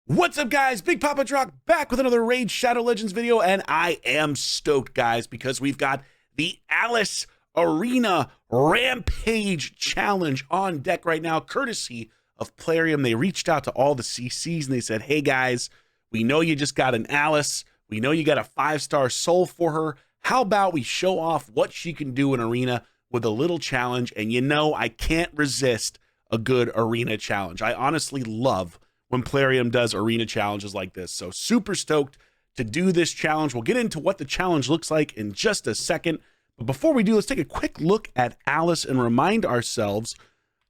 What's up, guys? Big Papa Drock back with another Raid Shadow Legends video, and I am stoked, guys, because we've got the Alice Arena Rampage Challenge on deck right now, courtesy of Plarium. They reached out to all the CCs and they said, hey guys, we know you just got an Alice. We know you got a 5-star soul for her. How about we show off what she can do in Arena with a little challenge? And you know, I can't resist a good Arena challenge. I honestly love when Plarium does Arena challenges like this. So super stoked to do this challenge. We'll get into what the challenge looks like in just a second. But before we do, let's take a quick look at Alice and remind ourselves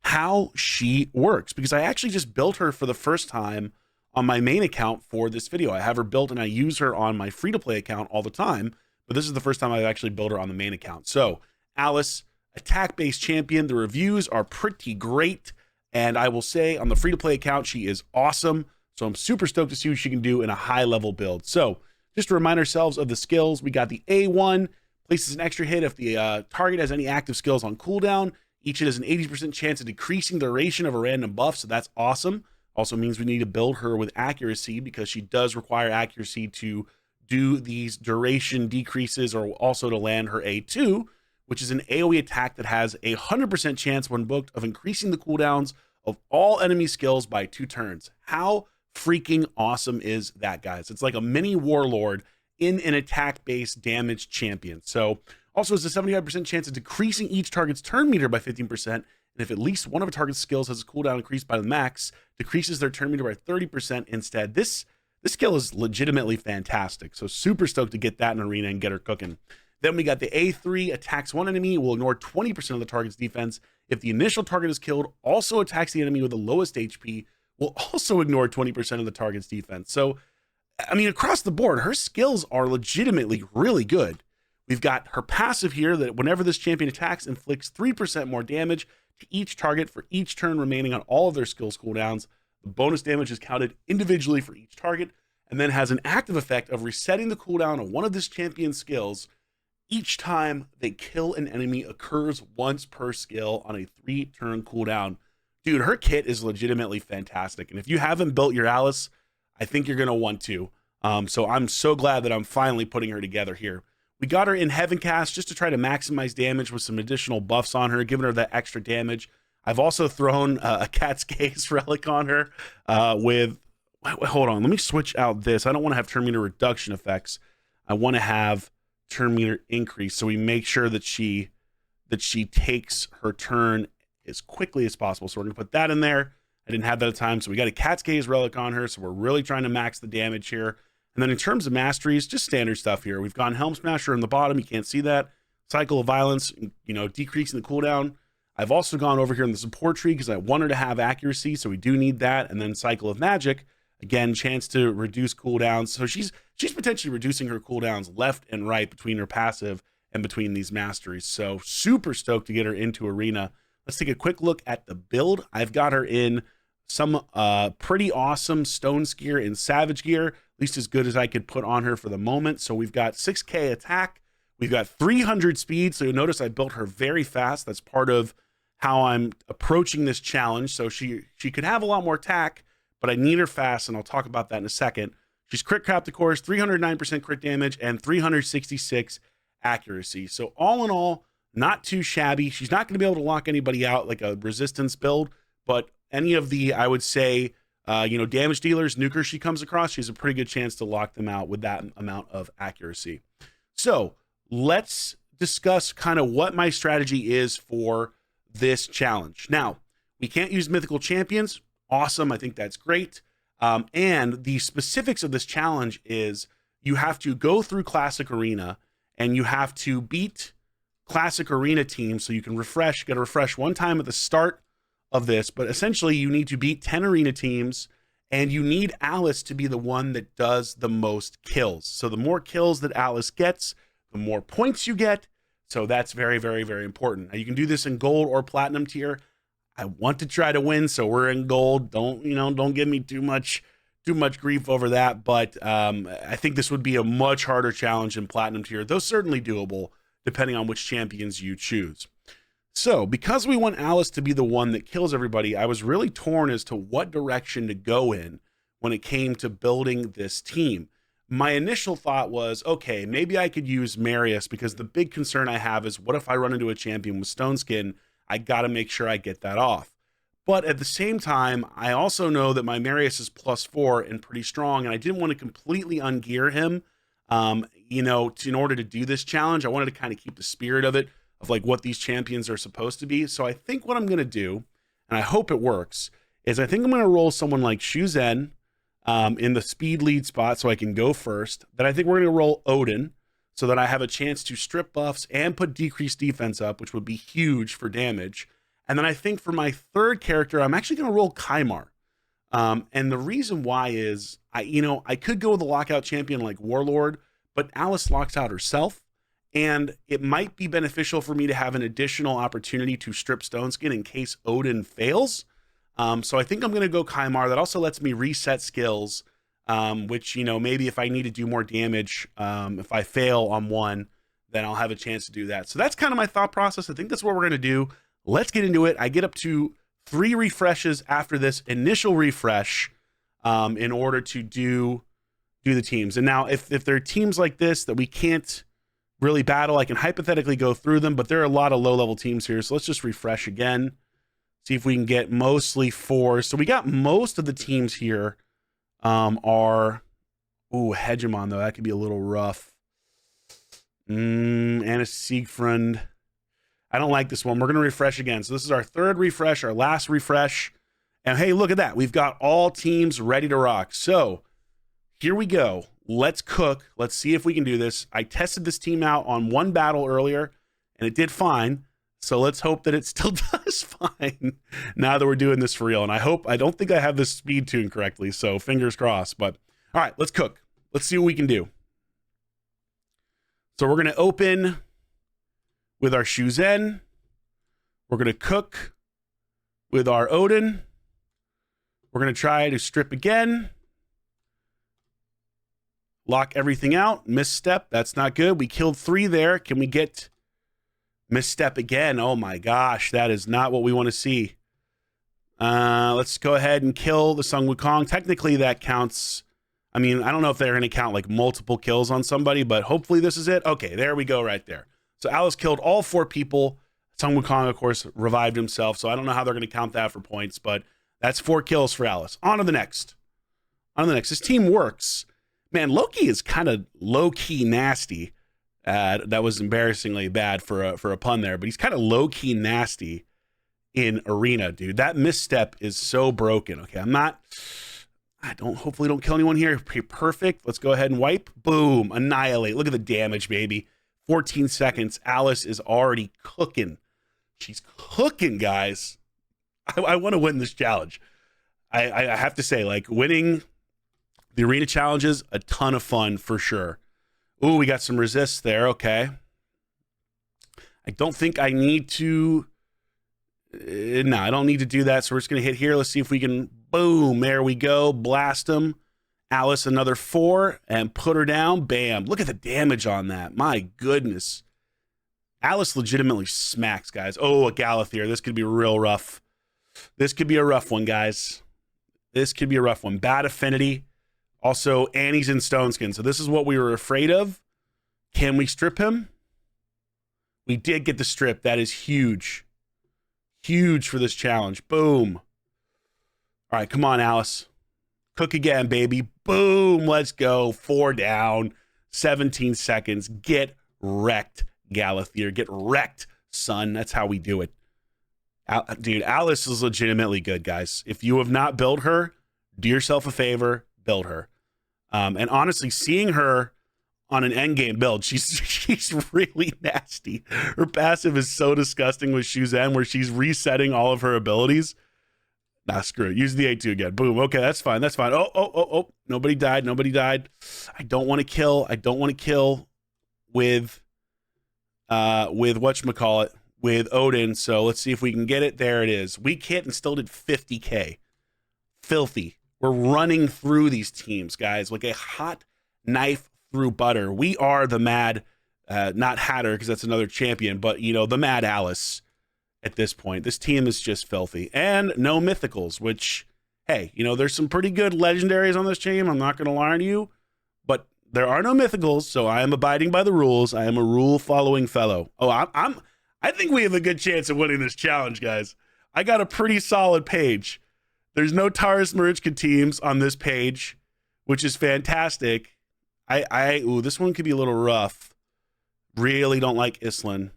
how she works, because I actually just built her for the first time on my main account for this video. I have her built and I use her on my free-to-play account all the time, but this is the first time I've actually built her on the main account. So Alice, attack-based champion. The reviews are pretty great. And I will say on the free-to-play account, she is awesome. So I'm super stoked to see what she can do in a high-level build. So just to remind ourselves of the skills, we got the A1, places an extra hit if the target has any active skills on cooldown. Each hit has an 80% chance of decreasing the duration of a random buff, so that's awesome. Also means we need to build her with accuracy because she does require accuracy to do these duration decreases, or also to land her A2, which is an AoE attack that has a 100% chance when booked of increasing the cooldowns of all enemy skills by 2 turns. How freaking awesome is that, guys? It's like a mini warlord in an attack-based damage champion. So also has a 75% chance of decreasing each target's turn meter by 15%, and if at least one of a target's skills has a cooldown increased by the max, decreases their turn meter by 30% instead. This skill is legitimately fantastic. So super stoked to get that in Arena and get her cooking. Then we got the A3, attacks one enemy, will ignore 20% of the target's defense. If the initial target is killed, also attacks the enemy with the lowest HP, will also ignore 20% of the target's defense. So, I mean, across the board, her skills are legitimately really good. We've got her passive here that whenever this champion attacks, inflicts 3% more damage to each target for each turn remaining on all of their skills cooldowns. The bonus damage is counted individually for each target, and then has an active effect of resetting the cooldown of one of this champion's skills each time they kill an enemy. Occurs once per skill on a 3-turn cooldown. Dude, her kit is legitimately fantastic. And if you haven't built your Alice, I think you're going to want to. So I'm so glad that I'm finally putting her together here. We got her in Heaven Cast just to try to maximize damage with some additional buffs on her, giving her that extra damage. I've also thrown a Cat's Gaze relic on her hold on, let me switch out this. I don't want to have turn meter reduction effects. I want to have turn meter increase, so we make sure that she takes her turn as quickly as possible. So we're gonna put that in there. I didn't have that at the time, so we got a Cat's Gaze relic on her, so we're really trying to max the damage here. And then in terms of masteries, just standard stuff here. We've gone Helm Smasher in the bottom, you can't see that. Cycle of Violence, you know, decreasing the cooldown. I've also gone over here in the support tree because I want her to have accuracy, so we do need that. And then Cycle of Magic, again, chance to reduce cooldowns. So she's potentially reducing her cooldowns left and right between her passive and between these masteries. So super stoked to get her into Arena. Let's take a quick look at the build. I've got her in some pretty awesome Stones gear and Savage gear, at least as good as I could put on her for the moment. So we've got 6K attack. We've got 300 speed. So you'll notice I built her very fast. That's part of how I'm approaching this challenge. So she could have a lot more attack, but I need her fast, and I'll talk about that in a second. She's crit capped, of course, 309% crit damage and 366 accuracy. So all in all, not too shabby. She's not going to be able to lock anybody out like a resistance build, but any of the, I would say, damage dealers, nukers she comes across, she has a pretty good chance to lock them out with that amount of accuracy. So let's discuss kind of what my strategy is for this challenge. Now, we can't use mythical champions. Awesome. I think that's great. And the specifics of this challenge is you have to go through Classic Arena and you have to beat Classic Arena teams. So you can get a refresh one time at the start of this, but essentially you need to beat 10 Arena teams, and you need Alice to be the one that does the most kills. So the more kills that Alice gets, the more points you get. So that's very, very, very important. Now you can do this in gold or platinum tier. I want to try to win, so we're in gold. Don't give me too much grief over that. But I think this would be a much harder challenge in platinum tier, though certainly doable depending on which champions you choose. So because we want Alice to be the one that kills everybody, I was really torn as to what direction to go in when it came to building this team. My initial thought was, okay, maybe I could use Marius, because the big concern I have is, what if I run into a champion with Stone Skin? I got to make sure I get that off. But at the same time, I also know that my Marius is +4 and pretty strong, and I didn't want to completely ungear him. You know, in order to do this challenge, I wanted to kind of keep the spirit of it, of like what these champions are supposed to be. So I think what I'm going to do, and I hope it works, is I think I'm going to roll someone like Shu Zhen in the speed lead spot so I can go first. Then I think we're going to roll Odin so that I have a chance to strip buffs and put decreased defense up, which would be huge for damage. And then I think for my third character, I'm actually going to roll Kymar. And the reason why is, I could go with a lockout champion like Warlord, but Alice locks out herself, and it might be beneficial for me to have an additional opportunity to strip Stone Skin in case Odin fails. So I think I'm going to go Kymar. That also lets me reset skills, which, maybe if I need to do more damage, if I fail on one, then I'll have a chance to do that. So that's kind of my thought process. I think that's what we're going to do. Let's get into it. I get up to 3 refreshes after this initial refresh in order to do the teams. And now if there are teams like this that we can't really battle, I can hypothetically go through them, but there are a lot of low-level teams here. So let's just refresh again. See if we can get mostly 4. So we got most of the teams here are... Ooh, Hegemon, though. That could be a little rough. Anna Siegfried. I don't like this one. We're going to refresh again. So this is our third refresh, our last refresh. And hey, look at that. We've got all teams ready to rock. So here we go. Let's cook. Let's see if we can do this. I tested this team out on one battle earlier, and it did fine. So let's hope that it still does fine now that we're doing this for real. And I don't think I have this speed tune correctly, so fingers crossed. But all right, let's cook. Let's see what we can do. So we're going to open with our Shu Zhen. We're going to cook with our Odin. We're going to try to strip again. Lock everything out. Misstep. That's not good. We killed 3 there. Can we get misstep again? Oh my gosh. That is not what we want to see. Let's go ahead and kill the Sun Wukong. Technically, that counts. I mean, I don't know if they're going to count like multiple kills on somebody, but hopefully this is it. Okay, there we go right there. So Alice killed all 4 people. Sun Wukong, of course, revived himself. So I don't know how they're going to count that for points, but that's 4 kills for Alice. On to the next. This team works. Man, Loki is kind of low-key nasty. That was embarrassingly bad for a pun there, but he's kind of low-key nasty in Arena, dude. That misstep is so broken. Okay, hopefully don't kill anyone here. Perfect. Let's go ahead and wipe. Boom. Annihilate. Look at the damage, baby. 14 seconds. Alice is already cooking. She's cooking, guys. I want to win this challenge. I have to say, like, winning the arena challenges, a ton of fun for sure. Ooh, we got some resists there. Okay. I don't think I need to. No, I don't need to do that. So we're just going to hit here. Let's see if we can. Boom. There we go. Blast him. Alice, another 4 and put her down. Bam. Look at the damage on that. My goodness. Alice legitimately smacks, guys. Oh, a Galathir. This could be real rough. This could be a rough one, guys. This could be a rough one. Bad affinity. Also, Annie's in Stone Skin. So this is what we were afraid of. Can we strip him? We did get the strip. That is huge. Huge for this challenge. Boom. All right, come on, Alice. Cook again, baby. Boom. Let's go. 4 down. 17 seconds. Get wrecked, Galathir. Get wrecked, son. That's how we do it. Dude, Alice is legitimately good, guys. If you have not built her, do yourself a favor, build her. And honestly, seeing her on an endgame build, she's really nasty. Her passive is so disgusting with Shu Zhen, where she's resetting all of her abilities. Nah, screw it. Use the A2 again. Boom. Okay, that's fine. That's fine. Oh. Nobody died. Nobody died. I don't want to kill. with whatchamacallit, with Odin. So let's see if we can get it. There it is. Weak hit and still did 50K. Filthy. We're running through these teams, guys, like a hot knife through butter. We are the mad, not Hatter, because that's another champion, but, the mad Alice at this point. This team is just filthy. And no mythicals, which, hey, you know, there's some pretty good legendaries on this team. I'm not going to lie to you, but there are no mythicals, so I am abiding by the rules. I am a rule-following fellow. Oh, I think we have a good chance of winning this challenge, guys. I got a pretty solid page. There's no Taurus Marichka teams on this page, which is fantastic. Ooh, this one could be a little rough. Really don't like Islin.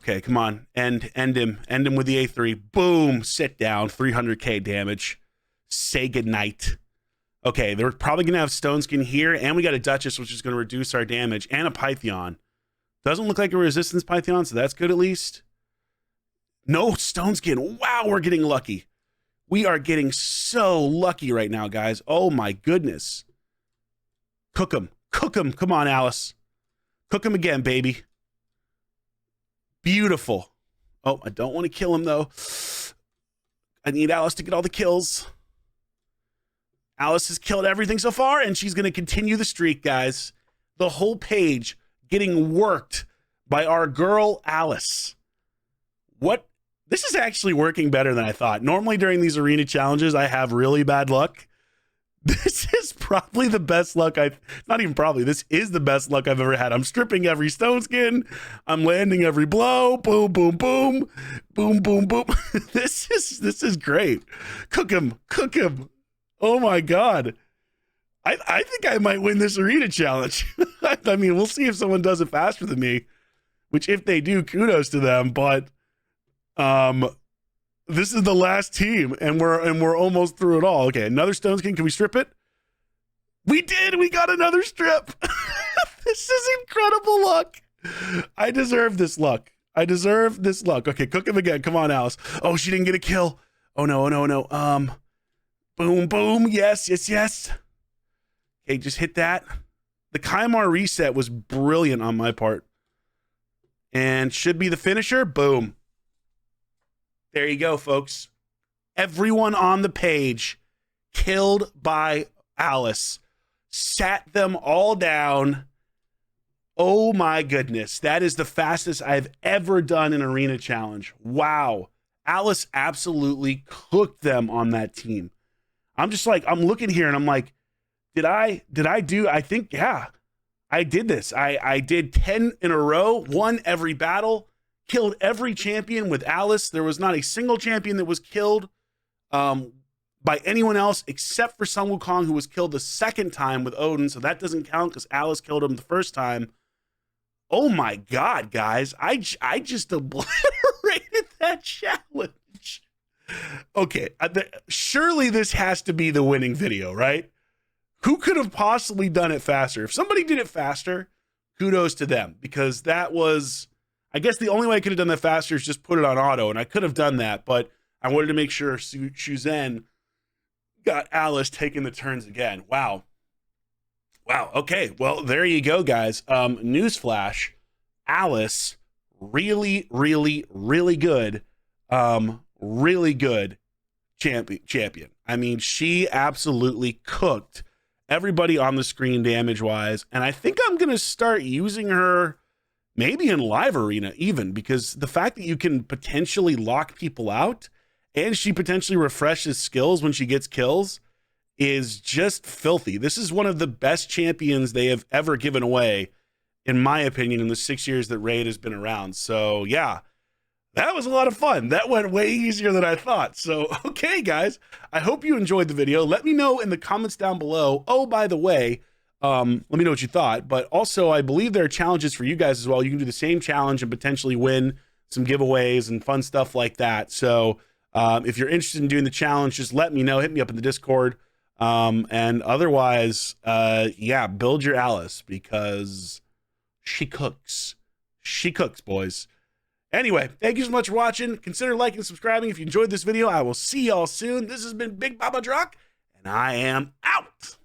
Okay, come on. End him. End him with the A3. Boom. Sit down. 300k damage. Say goodnight. Okay, they're probably going to have Stone Skin here, and we got a Duchess, which is going to reduce our damage, and a Pytheon. Doesn't look like a Resistance Pytheon, so that's good at least. No Stone Skin. Wow, we're getting lucky. We are getting so lucky right now, guys. Oh, my goodness. Cook him. Cook him. Come on, Alice. Cook him again, baby. Beautiful. Oh, I don't want to kill him, though. I need Alice to get all the kills. Alice has killed everything so far, and she's going to continue the streak, guys. The whole page getting worked by our girl, Alice. What? This is actually working better than I thought. Normally, during these arena challenges, I have really bad luck. This is probably the best luck not even probably, this is the best luck I've ever had. I'm stripping every Stone Skin. I'm landing every blow. Boom, boom, boom. Boom, boom, boom. This is great. Cook him. Cook him. Oh my God. I think I might win this arena challenge. I mean, we'll see if someone does it faster than me, which if they do, kudos to them. But this is the last team, and we're almost through it all. Okay, another Stone Skin. Can we strip it? We did. We got another strip. This is incredible luck. I deserve this luck. I deserve this luck. Okay, cook him again. Come on, Alice. Oh, she didn't get a kill. Oh no, no, no. Boom, boom. Yes, yes, yes. Okay, just hit that. The Kymar reset was brilliant on my part, and should be the finisher. Boom. There you go, folks. Everyone on the page killed by Alice. Sat them all down. Oh my goodness. That is the fastest I've ever done an arena challenge. Wow. Alice absolutely cooked them on that team. I'm just like, I'm looking here and I'm like, I think, yeah, I did this. I did 10 in a row, won every battle. Killed every champion with Alice. There was not a single champion that was killed by anyone else except for Sun Wukong, who was killed the second time with Odin. So that doesn't count because Alice killed him the first time. Oh my God, guys. I just obliterated that challenge. Okay, surely this has to be the winning video, right? Who could have possibly done it faster? If somebody did it faster, kudos to them, because that was... I guess the only way I could have done that faster is just put it on auto, and I could have done that, but I wanted to make sure Suzanne got Alice taking the turns again. Wow. Wow. Okay. Well, there you go, guys. Newsflash. Alice, really, really, really good. Really good champion. I mean, she absolutely cooked everybody on the screen damage-wise, and I think I'm going to start using her maybe in live arena even, because the fact that you can potentially lock people out and she potentially refreshes skills when she gets kills is just filthy. This is one of the best champions they have ever given away, in my opinion, in the 6 years that Raid has been around. So yeah, that was a lot of fun. That went way easier than I thought. So, okay, guys, I hope you enjoyed the video. Let me know in the comments down below. Oh, by the way, let me know what you thought, but also I believe there are challenges for you guys as well. You can do the same challenge and potentially win some giveaways and fun stuff like that. So if you're interested in doing the challenge, just let me know. Hit me up in the Discord. And otherwise, yeah, build your Alice because she cooks. She cooks, boys. Anyway, thank you so much for watching. Consider liking and subscribing if you enjoyed this video. I will see y'all soon. This has been Big Papa Drock, and I am out.